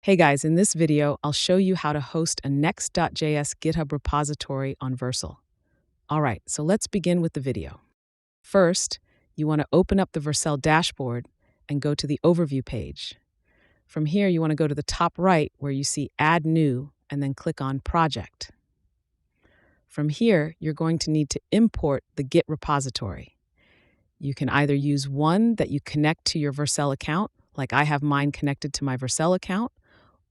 Hey guys, in this video, I'll show you how to host a Next.js GitHub repository on Vercel. All right, so let's begin with the video. First, you want to open up the Vercel dashboard and go to the Overview page. From here, you want to go to the top right where you see Add New and then click on Project. From here, you're going to need to import the Git repository. You can either use one that you connect to your Vercel account, like I have mine connected to my Vercel account,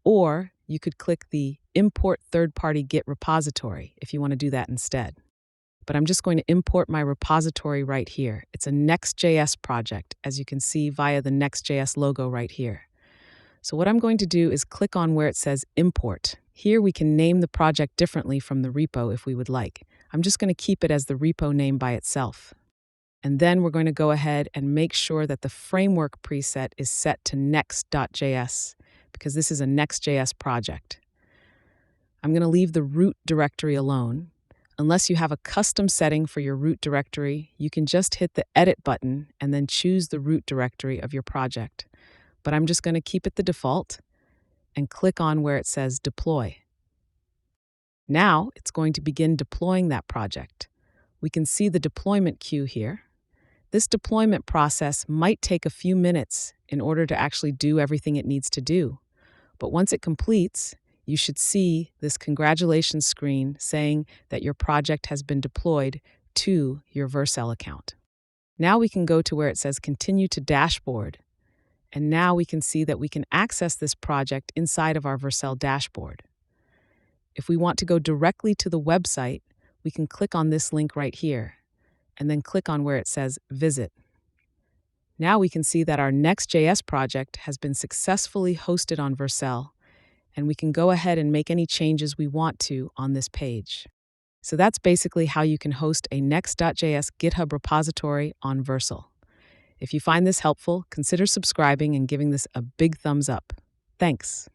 or you could click the Import Third-Party Git Repository if you want to do that instead. But I'm just going to import my repository right here. It's a Next.js project, as you can see via the Next.js logo right here. So what I'm going to do is click on where it says Import. Here we can name the project differently from the repo if we would like. I'm just going to keep it as the repo name by itself. And then we're going to go ahead and make sure that the framework preset is set to Next.js, because this is a Next.js project. I'm going to leave the root directory alone. Unless you have a custom setting for your root directory, you can just hit the Edit button and then choose the root directory of your project. But I'm just going to keep it the default and click on where it says Deploy. Now it's going to begin deploying that project. We can see the deployment queue here. This deployment process might take a few minutes in order to actually do everything it needs to do. But once it completes, you should see this congratulations screen saying that your project has been deployed to your Vercel account. Now we can go to where it says Continue to Dashboard. And now we can see that we can access this project inside of our Vercel dashboard. If we want to go directly to the website, we can click on this link right here and then click on where it says Visit. Now we can see that our Next.js project has been successfully hosted on Vercel, and we can go ahead and make any changes we want to on this page. So that's basically how you can host a Next.js GitHub repository on Vercel. If you find this helpful, consider subscribing and giving this a big thumbs up. Thanks.